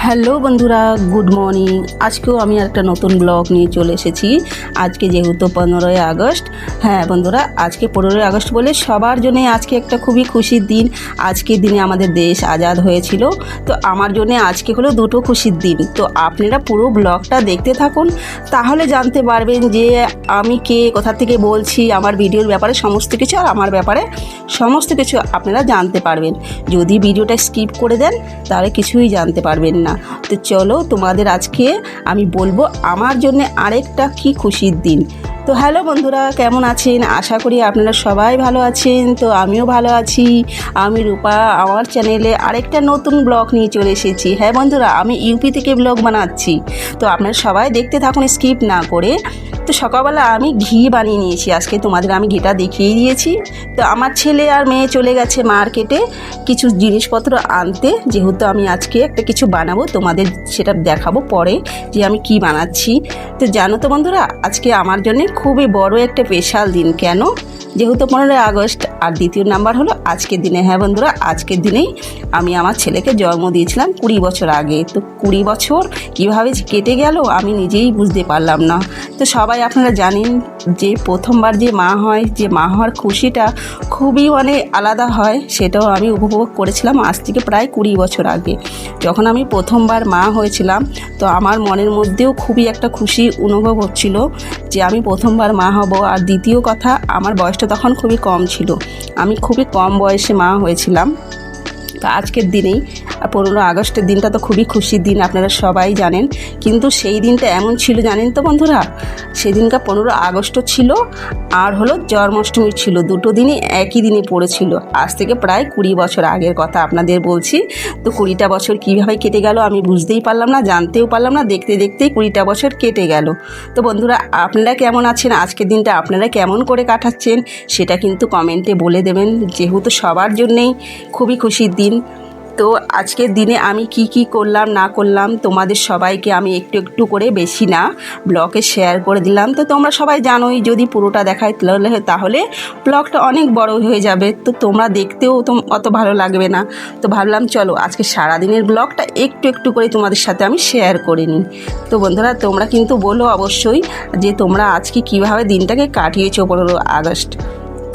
Hello বন্ধুরা, good morning. আজকেও আমি একটা নতুন ব্লগ নিয়ে চলে এসেছি। আজকে যেহেতু 15ই আগস্ট, হ্যাঁ বন্ধুরা, আজকে 15ই আগস্ট বলে সবার জন্য আজকে একটা খুবই খুশির দিন। আজকের দিনে আমাদের দেশ আজাদ হয়েছিল, তো আমার জন্য আজকে হলো দুটো খুশির দিন। তো আপনারা পুরো ব্লগটা দেখতে থাকুন, তাহলে জানতে পারবেন যে আমি কে, কোথা থেকে বলছি, আমার ভিডিওর ব্যাপারে সমস্ত কিছু, আর আমার ব্যাপারে সমস্ত কিছু আপনারা জানতে পারবেন। যদি ভিডিওটা স্কিপ করে দেন তাহলে কিছুই জানতে পারবেন না। তো চলো, তোমাদের আজকে আমি বলবো আমার জন্য আরেকটা কি খুশির দিন। তো হ্যালো বন্ধুরা, কেমন আছেন? আশা করি আপনারা সবাই ভালো আছেন। তো আমিও ভালো আছি। আমি রূপা আমার চ্যানেলে আরেকটা নতুন ব্লগ নিয়ে চলে এসেছি। হ্যাঁ বন্ধুরা, আমি ইউপি থেকে ব্লগ বানাচ্ছি, তো আপনারা সবাই দেখতে থাকুন স্কিপ না করে। তো সকালবেলা আমি ঘি বানিয়ে নিয়েছি, আজকে তোমাদের আমি ঘিটা দেখিয়ে দিয়েছি। তো আমার ছেলে আর মেয়ে চলে গেছে মার্কেটে কিছু জিনিসপত্র আনতে, যেহেতু আমি আজকে একটা কিছু বানাবো, তোমাদের সেটা দেখাবো পরে যে আমি কি বানাচ্ছি। তো জানো তো বন্ধুরা, আজকে আমার জন্য খুবই বড় একটা স্পেশাল দিন। কেন? যেহেতু 15ই আগস্ট, আর দ্বিতীয় নাম্বার হলো আজকের দিনে। হ্যাঁ বন্ধুরা, আজকের দিনেই আমি আমার ছেলেকে জন্ম দিয়েছিলাম 20 বছর আগে। তো 20 বছর কীভাবে কেটে গেল আমি নিজেই বুঝতে পারলাম না। তো সবাই আপনারা জানেন যে প্রথমবার যে মা হয়, যে মা হওয়ার খুশিটা খুবই আলাদা হয়। সেটাও আমি উপভোগ করেছিলাম আজ থেকে প্রায় 20 বছর আগে, যখন আমি প্রথমবার মা হয়েছিলাম। তো আমার মনের মধ্যেও খুবই একটা খুশি অনুভব হচ্ছিল যে আমি প্রথমবার মা হব। আর দ্বিতীয় কথা, আমার বয়সটা তখন খুবই কম ছিল, আমি খুবই কম বয়সে মা হয়েছিলাম। তো আজকের দিনেই 15 আগস্টের দিনটা তো খুবই খুশির দিন, আপনারা সবাই জানেন। কিন্তু সেই দিনটা এমন ছিল জানেন তো বন্ধুরা, সেদিনটা 15 আগস্টও ছিল আর হলো জন্মাষ্টমী ছিল, দুটো দিনই একই দিনে পড়েছিল। আজ থেকে প্রায় 20 বছর আগের কথা আপনাদের বলছি। তো 20টা বছর কীভাবে কেটে গেল আমি বুঝতেই পারলাম না, জানতেও পারলাম না, দেখতে দেখতেই 20টা বছর কেটে গেল। তো বন্ধুরা, আপনারা কেমন আছেন? আজকের দিনটা আপনারা কেমন করে কাটাচ্ছেন সেটা কিন্তু কমেন্টে বলে দেবেন, যেহেতু সবার জন্যেই খুবই খুশির দিন। তো আজকের দিনে আমি কি করলাম না করলাম তোমাদের সবাইকে আমি একটু একটু করে, বেশি না, ব্লগে শেয়ার করে দিলাম। তো তোমরা সবাই জানোই, যদি পুরোটা দেখায় তাহলে ব্লগটা অনেক বড় হয়ে যাবে, তো তোমরা দেখতেও তো অত ভালো লাগবে না। তো ভাবলাম চলো আজকে সারাদিনের ব্লগটা একটু একটু করে তোমাদের সাথে আমি শেয়ার করে নিই। তো বন্ধুরা, তোমরা কিন্তু বলো অবশ্যই যে তোমরা আজকে কীভাবে দিনটাকে কাটিয়েছো 15 আগস্ট।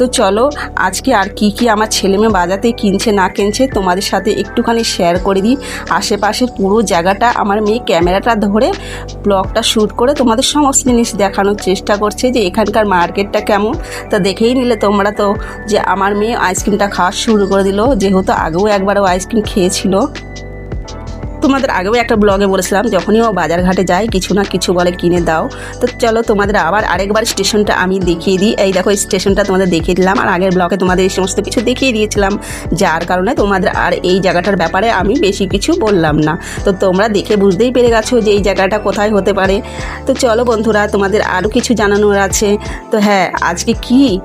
তো চলো আজকে আর কি আমার ছেলেমেয়ে বাজাতে কিনছে না কিনছে তোমাদের সাথে একটুখানি শেয়ার করে দিই। আশেপাশের পুরো জায়গাটা আমার মেয়ে ক্যামেরাটা ধরে ব্লগটা শ্যুট করে তোমাদের সমস্ত জিনিস দেখানোর চেষ্টা করছে যে এখানকার মার্কেটটা কেমন। তা দেখেই নিলে তোমরা তো যে আমার মেয়ে আইসক্রিমটা খাওয়া শুরু করে দিল, যেহেতু আগেও একবারও আইসক্রিম খেয়েছিল। তোমাদের আগেও একটা ব্লগে বলেছিলাম, যখনই ও বাজার ঘাটে যায় কিছু না কিছু বলে কিনে দাও। তো চলো তোমাদের আবার আরেকবার স্টেশনটা আমি দেখিয়ে দিই। এই দেখো, এই স্টেশনটা তোমাদের দেখিয়ে দিলাম, আর আগের ব্লগে তোমাদের এই সমস্ত কিছু দেখিয়ে দিয়েছিলাম, যার কারণে তোমাদের আর এই জায়গাটার ব্যাপারে আমি বেশি কিছু বললাম না। তো তোমরা দেখে বুঝতেই পেরে গেছো যে এই জায়গাটা কোথায় হতে পারে। তো চলো বন্ধুরা, তোমাদের আরও কিছু জানানোর আছে। তো হ্যাঁ, আজকে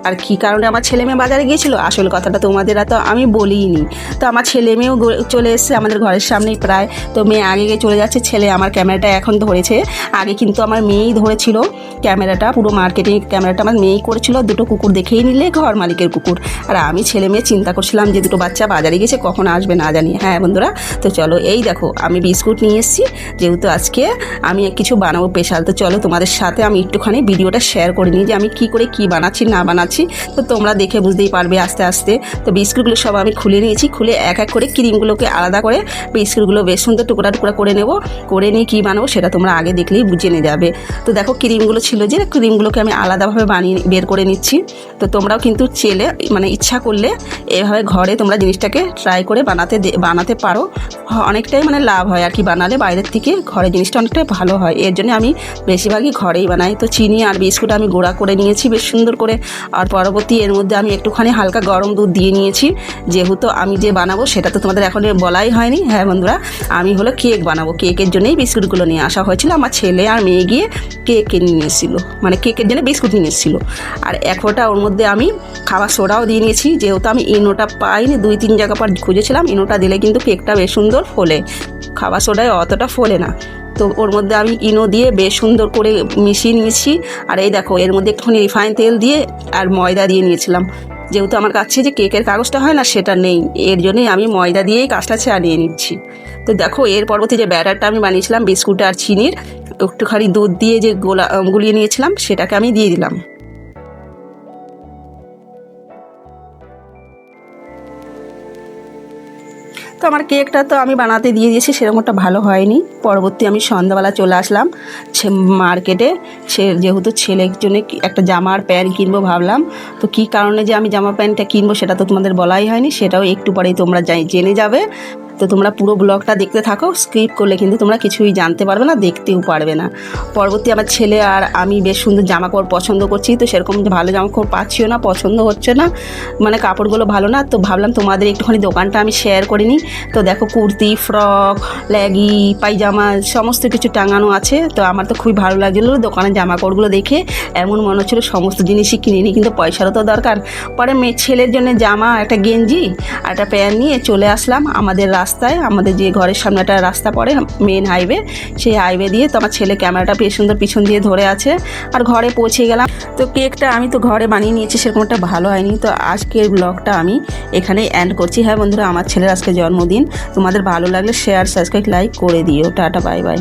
আর কি কারণে আমার ছেলে মেয়ে বাজারে গিয়েছিলো আসল কথাটা তোমাদের তো আমি বলিনি। তো আমার ছেলে মেয়েও চলে এসছে আমাদের ঘরের সামনেই প্রায়। তো মেয়ে আগে গিয়ে চলে যাচ্ছে, ছেলে আমার ক্যামেরাটা এখন ধরেছে। আগে কিন্তু আমার মেয়েই ধরেছিল ক্যামেরাটা, পুরো মার্কেটিং ক্যামেরাটা আমার মেয়েই করেছিল। দুটো কুকুর দেখেই নিলে ঘর মালিকের কুকুর, আর আমি ছেলে মেয়ে চিন্তা করছিলাম যে দুটো বাচ্চা বাজারে গেছে, কখন আসবে না জানি। হ্যাঁ বন্ধুরা, তো চলো এই দেখো আমি বিস্কুট নিয়ে এসেছি, যেহেতু আজকে আমি কিছু বানাবো স্পেশাল। তো চলো তোমাদের সাথে আমি একটুখানি ভিডিওটা শেয়ার করে নিই যে আমি কি করে কি বানাচ্ছি না বানাচ্ছি। তো তোমরা দেখে বুঝতেই পারবে আস্তে আস্তে। তো বিস্কুটগুলো সব আমি খুলে নিয়েছি, খুলে এক এক করে ক্রিমগুলোকে আলাদা করে বিস্কুটগুলো বেশ সুন্দর টুকরা টুকরা করে নেব, করে নিয়ে কী বানাবো সেটা তোমরা আগে দেখলেই বুঝে নিয়ে যাবে। তো দেখো ক্রিমগুলো ছিল, যে ক্রিমগুলোকে আমি আলাদাভাবে বের করে নিচ্ছি। তো তোমরাও কিন্তু ইচ্ছা করলে এভাবে ঘরে তোমরা জিনিসটাকে ট্রাই করে বানাতে পারো। অনেকটাই লাভ হয় আর কি, বানালে বাইরের থেকে ঘরে জিনিসটা অনেকটাই ভালো হয়। এর জন্য আমি বেশিরভাগই ঘরেই বানাই। তো চিনি আর বিস্কুট আমি গুঁড়া করে নিয়েছি বেশ সুন্দর করে, আর পরবর্তী এর মধ্যে আমি একটুখানি হালকা গরম দুধ দিয়ে নিয়েছি, যেহেতু আমি যে বানাবো সেটা তো তোমাদের এখন বলাই হয়নি। হ্যাঁ বন্ধুরা, আমি হলো কেক বানাবো, কেকের জন্যই বিস্কুটগুলো নিয়ে আসা হয়েছিল। আমার ছেলে আর মেয়ে গিয়ে কেক কিনে নিয়ে এসেছিলো, কেকের জন্য বিস্কুট নিয়ে এসেছিলো। আর এক ফোঁটা ওর মধ্যে আমি খাবার সোডাও দিয়ে নিয়েছি, যেহেতু আমি ইনোটা পাইনি, 2-3 জায়গা পর খুঁজেছিলাম। ইনোটা দিলে কিন্তু কেকটা বেশ সুন্দর ফোলে, খাবার সোডায় অতটা ফোলে না। তো ওর মধ্যে আমি ইনো দিয়ে বেশ সুন্দর করে মিশিয়ে নিয়েছি। আর এই দেখো, এর মধ্যে একটুখানি রিফাইন তেল দিয়ে আর ময়দা দিয়ে নিয়েছিলাম, যেহেতু আমার কাছে যে কেকের কাগজটা হয় না সেটা নেই, এর জন্যই আমি ময়দা দিয়েই কাজটা চালিয়ে নিচ্ছি। তো দেখো এর পরবর্তী যে ব্যাটারটা আমি বানিয়েছিলাম বিস্কুট আর চিনির, একটুখানি দুধ দিয়ে যে গুলিয়ে নিয়েছিলাম সেটাকে আমি দিয়ে দিলাম। তো আমার কেকটা তো আমি বানাতে দিয়ে দিয়েছি, সেরকমটা ভালো হয়নি। পরবর্তী আমি সন্ধ্যাবেলা চলে আসলাম মার্কেটে। যেহেতু ছেলের জন্য একটা জামা আর প্যান্ট কিনবো ভাবলাম। তো কী কারণে যে আমি জামা প্যান্টটা কিনবো সেটা তো তোমাদের বলাই হয়নি, সেটাও একটু পরেই তোমরা জেনে যাবে। তো তোমরা পুরো ব্লগটা দেখতে থাকো, স্কিপ করলে কিন্তু তোমরা কিছুই জানতে পারবে না, দেখতেও পারবে না। পরবর্তী আমার ছেলে আর আমি বেশ সুন্দর জামাকাপড় পছন্দ করছি, তো সেরকম ভালো জামাকাপড় পাচ্ছিও না, পছন্দ হচ্ছে না, মানে কাপড়গুলো ভালো না। তো ভাবলাম তোমাদের একটুখানি দোকানটা আমি শেয়ার করে নিই। তো দেখো কুর্তি, ফ্রক, লেগি, পায়জামা সমস্ত কিছু টাঙানো আছে। তো আমার তো খুবই ভালো লাগছিলো দোকানের জামাকাপড়গুলো দেখে, এমন মনে হচ্ছিলো সমস্ত জিনিসই কিনে নিই, কিন্তু পয়সারও তো দরকার। পরে ছেলের জন্য জামা, একটা গেঞ্জি আর একটা প্যান্ট নিয়ে চলে আসলাম আমাদের রাস্তায়। আমাদের যে ঘরের সামনে একটা রাস্তা পড়ে, মেন হাইওয়ে, সেই হাইওয়ে দিয়ে। তো আমার ছেলে ক্যামেরাটা বেশ সুন্দর পিছন দিয়ে ধরে আছে, আর ঘরে পৌঁছে গেলাম। তো কেকটা আমি তো ঘরে বানিয়ে নিয়েছি, সেরকম একটা ভালো হয়নি। তো আজকের ব্লগটা আমি এখানেই এন্ড করছি। হ্যাঁ বন্ধুরা, আমার ছেলের আজকে জন্মদিন। তোমাদের ভালো লাগলে শেয়ার, সাবস্ক্রাইব, লাইক করে দিও। Tata, bye bye.